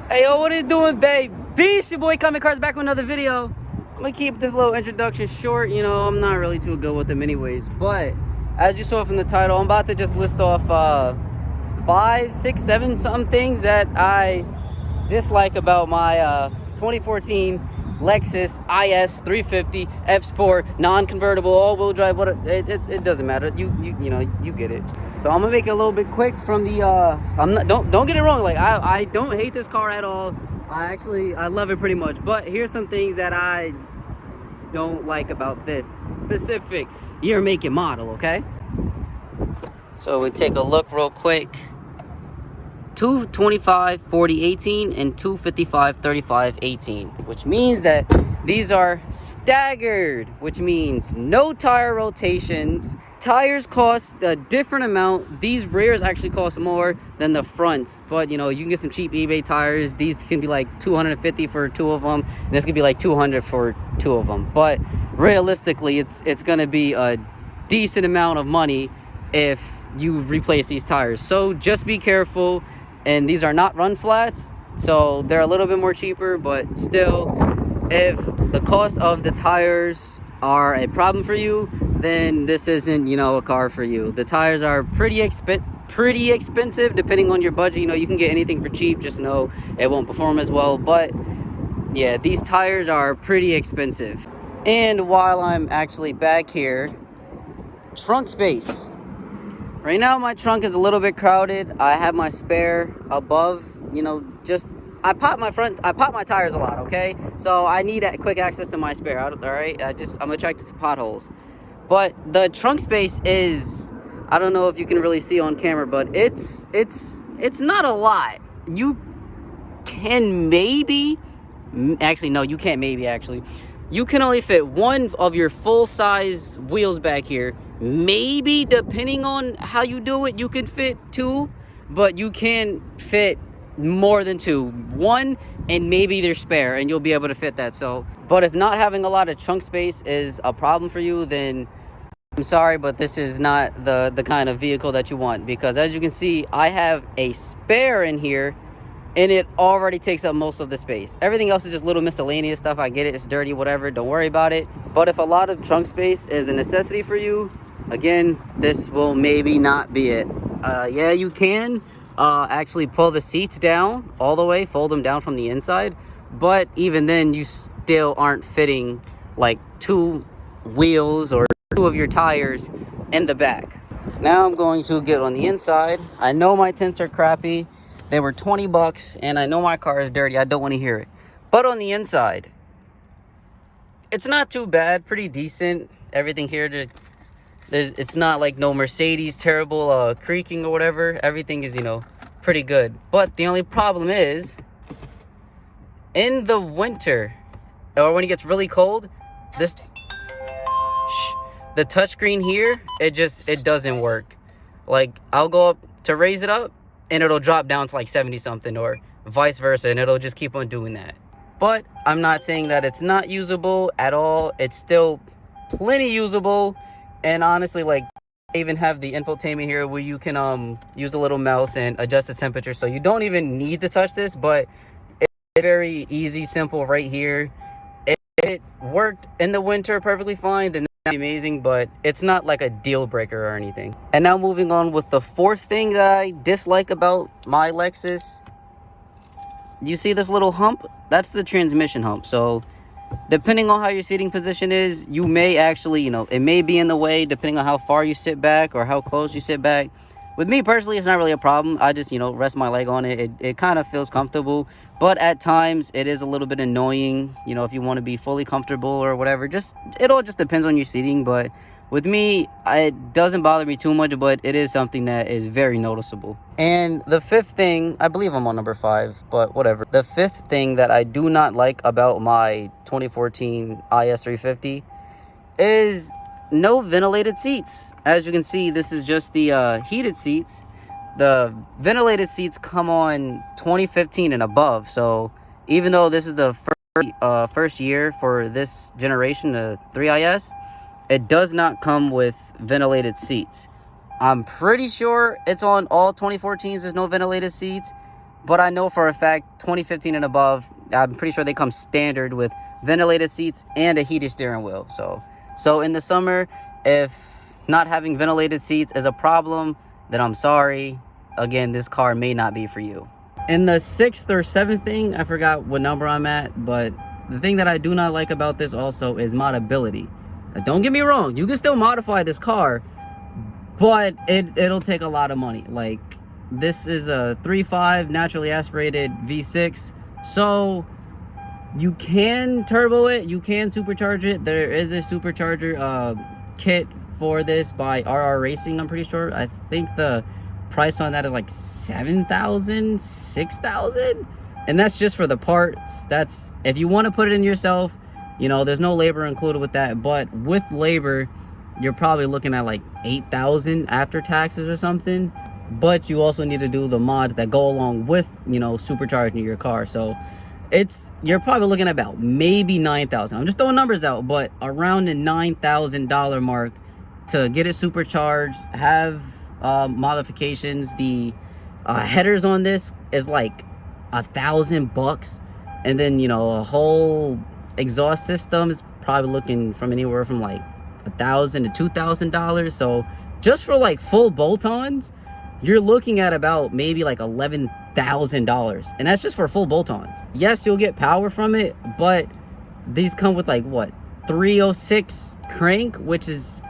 Hey, yo, what are you doing, babe? It's your boy Coming Cars back with another video. I'm gonna keep this little introduction short. You know, I'm not really too good with them anyways. But as you saw from the title, I'm about to just list off 5, 6, 7 something things that I dislike about my 2014 Lexus IS350 F Sport non-convertible all-wheel drive. What it doesn't matter. You know, you get it. So I'm gonna make it a little bit quick from the don't get it wrong, like I don't hate this car at all. I love it pretty much, but here's some things that I don't like about this specific year, make, and model. Okay, so we take a look real quick. 225 40 18 and 255 35 18, which means that these are staggered, which means no tire rotations. Tires cost a different amount. These rears actually cost more than the fronts, but you know, you can get some cheap eBay tires. These can be like 250 for 2 of them, and this could be like 200 for 2 of them. But realistically, it's gonna be a decent amount of money if you replace these tires. So just be careful. And these are not run flats, so they're a little bit more cheaper, but still, if the cost of the tires are a problem for you, then this isn't, you know, a car for you. The tires are pretty expensive depending on your budget. You know, you can get anything for cheap, just know it won't perform as well. But yeah, these tires are pretty expensive. And while I'm actually back here, trunk space. Right now, my trunk is a little bit crowded. I have my spare above, you know, I pop my tires a lot, okay? So I need quick access to my spare, all right? I'm attracted to potholes. But the trunk space is, I don't know if you can really see on camera, but it's not a lot. You can maybe, actually, no, you can't maybe, actually. You can only fit one of your full-size wheels back here. Maybe, depending on how you do it, you can fit 2, but you can fit more than 2. 1 and maybe their spare, and you'll be able to fit that. So, but if not having a lot of trunk space is a problem for you, then I'm sorry, but this is not the kind of vehicle that you want, because as you can see, I have a spare in here, and it already takes up most of the space. Everything else is just little miscellaneous stuff. I get it, it's dirty, whatever, don't worry about it. But if a lot of trunk space is a necessity for you, again, this will maybe not be it. Yeah, you can actually pull the seats down all the way, fold them down from the inside, but even then, you still aren't fitting like 2 wheels or 2 of your tires in the back. Now I'm going to get on the inside. I know my tints are crappy. They were 20 bucks, and I know my car is dirty. I don't want to hear it. But on the inside, it's not too bad. Pretty decent. Everything here, it's not like no Mercedes terrible creaking or whatever. Everything is, you know, pretty good. But the only problem is, in the winter, or when it gets really cold, the touchscreen here, it doesn't work. Like, I'll go up to raise it up, and it'll drop down to like 70 something, or vice versa, and it'll just keep on doing that. But I'm not saying that it's not usable at all. It's still plenty usable. And honestly, like, I even have the infotainment here where you can use a little mouse and adjust the temperature, so you don't even need to touch this. But it's very easy, simple right here. It worked in the winter perfectly fine, then amazing, but it's not like a deal breaker or anything. And now moving on with the 4th thing that I dislike about my Lexus. You see this little hump? That's the transmission hump. So depending on how your seating position is, you may actually, you know, it may be in the way depending on how far you sit back or how close you sit back. With me personally, it's not really a problem. I just, you know, rest my leg on it. It kind of feels comfortable, but at times it is a little bit annoying, you know, if you want to be fully comfortable or whatever. It all just depends on your seating. But with me, it doesn't bother me too much, but it is something that is very noticeable. And the 5th thing, I believe I'm on number 5, but whatever. The 5th thing that I do not like about my 2014 IS350 is no ventilated seats. As you can see, this is just the heated seats. The ventilated seats come on 2015 and above. So even though this is the first year for this generation, the 3IS, it does not come with ventilated seats. I'm pretty sure it's on all 2014s. There's no ventilated seats, but I know for a fact 2015 and above, I'm pretty sure they come standard with ventilated seats and a heated steering wheel. So in the summer, if not having ventilated seats is a problem, then I'm sorry. Again, this car may not be for you. And the sixth or seventh thing, I forgot what number I'm at, but the thing that I do not like about this also is modability. Don't get me wrong, you can still modify this car, but it'll take a lot of money. Like, this is a 3.5 naturally aspirated V6, so you can turbo it, you can supercharge it. There is a supercharger kit for this by RR Racing, I'm pretty sure. I think the price on that is like $7,000, $6,000, and that's just for the parts. That's if you want to put it in yourself, you know, there's no labor included with that, but with labor you're probably looking at like $8,000 after taxes or something. But you also need to do the mods that go along with, you know, supercharging your car. So you're probably looking at about maybe $9,000. I'm just throwing numbers out, but around the $9,000 mark to get it supercharged, have modifications. The headers on this is like $1,000, and then, you know, a whole exhaust system is probably looking from anywhere from like $1,000 to $2,000. So just for like full bolt-ons, you're looking at about maybe like $11,000, and that's just for full bolt-ons. Yes, you'll get power from it, but these come with like what, 306 crank, which is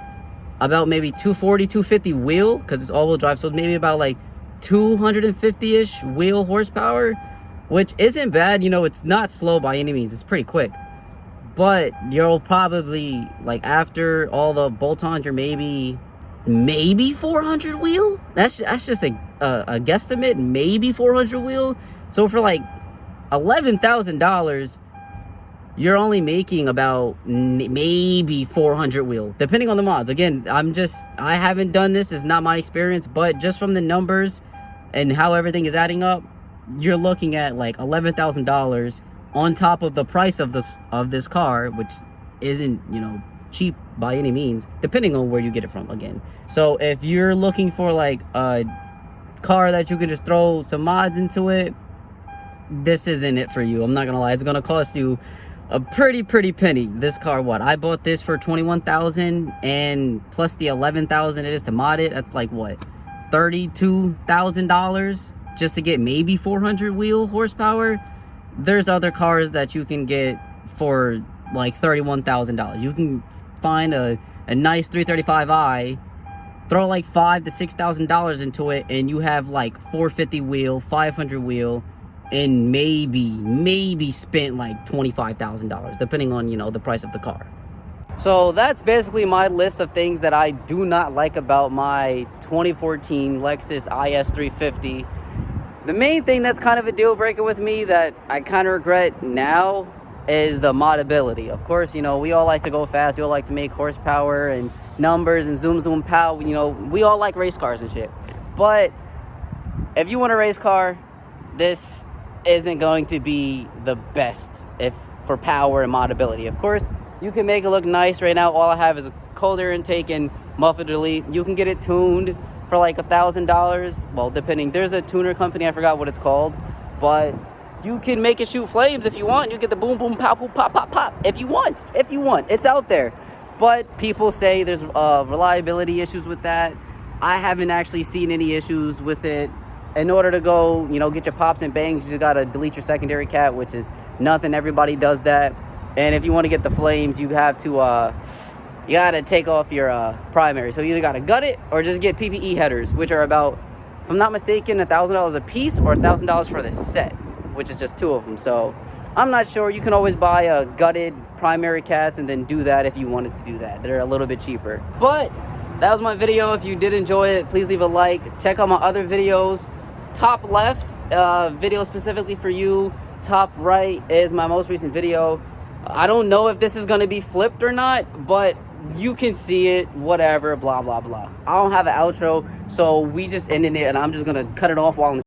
about maybe 240, 250 wheel, because it's all-wheel drive, so maybe about like 250-ish wheel horsepower, which isn't bad. You know, it's not slow by any means, it's pretty quick, but you'll probably, like, after all the bolt-ons, you're maybe 400 wheel. That's just a guesstimate, maybe 400 wheel. So for like $11,000, you're only making about maybe 400 wheel, depending on the mods. Again, I haven't done this, it's not my experience, but just from the numbers and how everything is adding up, you're looking at like $11,000 on top of the price of this car, which isn't, you know, cheap by any means, depending on where you get it from. Again, so if you're looking for like a car that you can just throw some mods into it, this isn't it for you. I'm not gonna lie, it's gonna cost you a pretty penny. This car, what, I bought this for $21,000, and plus the $11,000 it is to mod it, that's like what, $32,000 just to get maybe 400 wheel horsepower. There's other cars that you can get for like $31,000. You can find a nice 335i, throw like $5,000 to $6,000 into it, and you have like 450 wheel, 500 wheel, and maybe spent like $25,000, depending on, you know, the price of the car. So that's basically my list of things that I do not like about my 2014 Lexus IS350. The main thing that's kind of a deal breaker with me that I kind of regret now is the modability. Of course, you know, we all like to go fast, we all like to make horsepower and numbers and zoom pow, you know, we all like race cars and shit. But if you want a race car, this isn't going to be the best for power and modability. Of course, you can make it look nice. Right now, all I have is a cold air intake and muffler delete. You can get it tuned for like $1,000. Well, depending, there's a tuner company, I forgot what it's called, but you can make it shoot flames if you want. You get the boom boom pow pow pop pop pop if you want. It's out there. But people say there's reliability issues with that. I haven't actually seen any issues with it. In order to go, you know, get your pops and bangs, you just gotta delete your secondary cat, which is nothing. Everybody does that. And if you want to get the flames, you have to you gotta take off your primary. So you either gotta gut it or just get PPE headers, which are about, if I'm not mistaken, $1,000 a piece, or $1,000 for the set, which is just 2 of them. So I'm not sure. You can always buy a gutted primary cats and then do that if you wanted to do that. They're a little bit cheaper. But that was my video. If you did enjoy it, please leave a like. Check out my other videos. Top left video specifically for you. Top right is my most recent video. I don't know if this is going to be flipped or not, but you can see it, whatever, blah blah blah. I don't have an outro, so we just ended it, and I'm just gonna cut it off while I'm